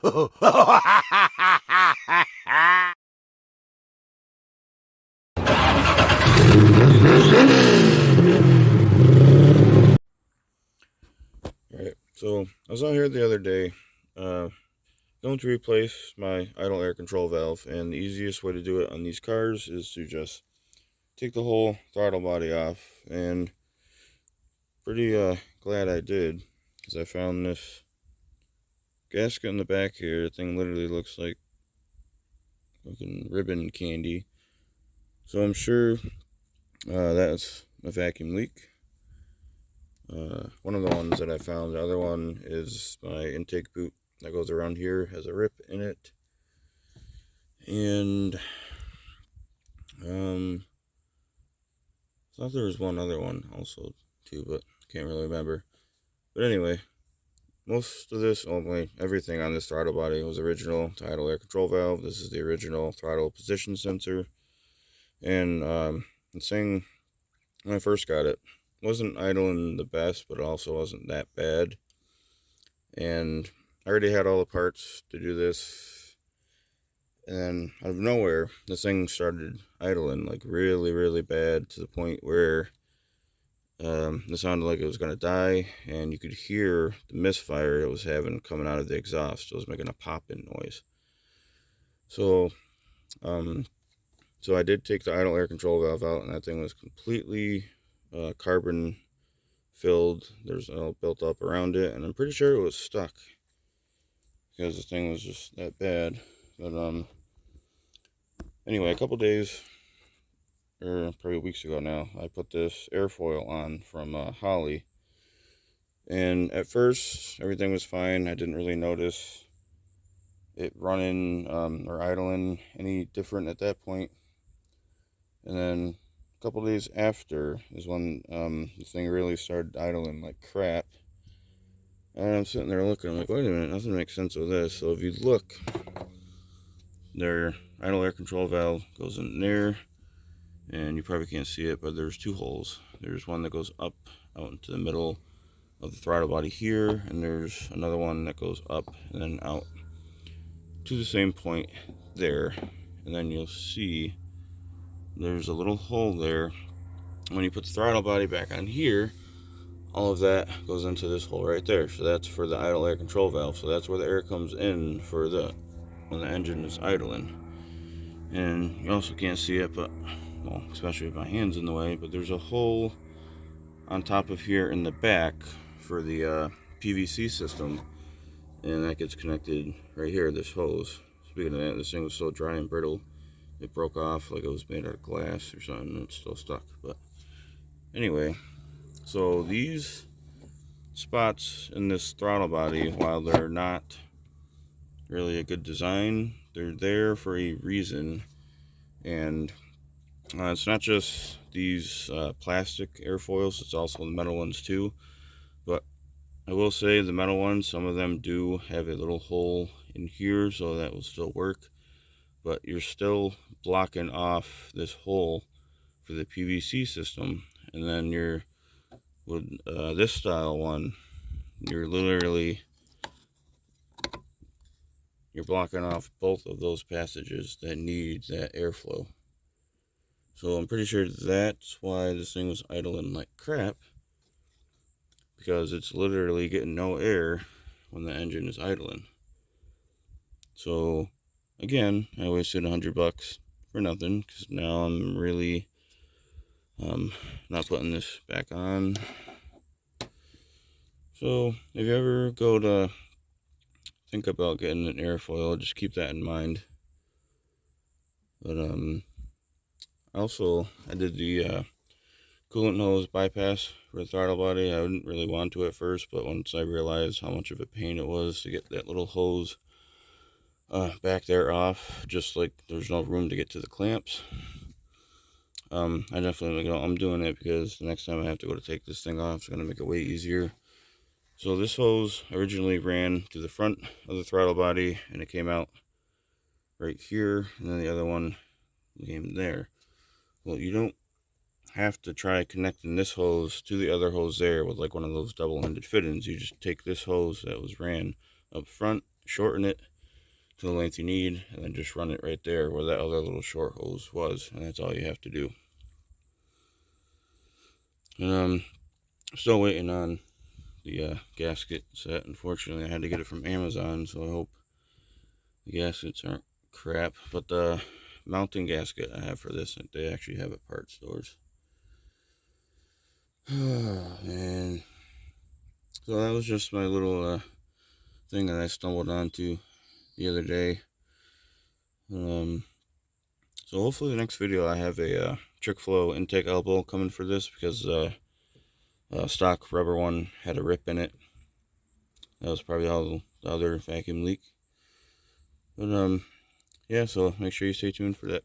Alright, so I was out here the other day, going to replace my idle air control valve, and the easiest way to do it on these cars is to just take the whole throttle body off, and pretty glad I did, because I found this gasket in the back here. The thing literally looks like fucking ribbon candy, so I'm sure that's a vacuum leak. One of the ones that I found. The other one is my intake boot that goes around here, has a rip in it, and thought there was one other one also too, but can't really remember. But anyway, most of this, only everything on this throttle body was original to idle air control valve. This is the original throttle position sensor, and the thing when I first got it wasn't idling the best, but it also wasn't that bad. And I already had all the parts to do this, and out of nowhere, this thing started idling like really, really bad, to the point where it sounded like it was going to die, and you could hear the misfire it was having coming out of the exhaust. It was making a popping noise. So I did take the idle air control valve out, and that thing was completely carbon filled. There's all built up around it, and I'm pretty sure it was stuck because the thing was just that bad. But anyway, a couple days, or probably weeks ago now, I put this airfoil on from Holly, and at first everything was fine. I didn't really notice it running or idling any different at that point. And then a couple days after is when the thing really started idling like crap. And I'm sitting there looking, I'm like, wait a minute, nothing makes sense with this. So if you look, their idle air control valve goes in there, and you probably can't see it, but there's two holes. There's one that goes up out into the middle of the throttle body here, and there's another one that goes up and then out to the same point there. And then you'll see there's a little hole there. When you put the throttle body back on here, all of that goes into this hole right there. So that's for the idle air control valve. So that's where the air comes in for when the engine is idling. And you also can't see it, but well, especially with my hands in the way, but there's a hole on top of here in the back for the PVC system, and that gets connected right here, this hose. Speaking of that, this thing was so dry and brittle, it broke off like it was made out of glass or something, and it's still stuck. But anyway, so these spots in this throttle body, while they're not really a good design, they're there for a reason. And it's not just these plastic airfoils, it's also the metal ones too. But I will say the metal ones, some of them do have a little hole in here, so that will still work. But you're still blocking off this hole for the PVC system. And then with this style one, you're blocking off both of those passages that need that airflow. So I'm pretty sure that's why this thing was idling like crap, because it's literally getting no air when the engine is idling. So again, I wasted $100 for nothing, because now I'm really not putting this back on. So if you ever go to think about getting an airfoil, just keep that in mind. But also, I did the coolant hose bypass for the throttle body. I didn't really want to at first, but once I realized how much of a pain it was to get that little hose back there off, just like there's no room to get to the clamps, I definitely, I'm doing it, because the next time I have to go to take this thing off, it's going to make it way easier. So this hose originally ran to the front of the throttle body, and it came out right here, and then the other one came there. Well, you don't have to try connecting this hose to the other hose there with like one of those double-ended fittings. You just take this hose that was ran up front, shorten it, to the length you need, and then just run it right there where that other little short hose was, and that's all you have to do. And I'm still waiting on the gasket set. Unfortunately, I had to get it from Amazon, so I hope the gaskets aren't crap. But the mounting gasket I have for this, they actually have at parts stores. Oh, man. So that was just my little thing that I stumbled onto the other day. So hopefully the next video I have a trick flow intake elbow coming for this, because stock rubber one had a rip in it. That was probably how the other vacuum leak. But yeah, so make sure you stay tuned for that.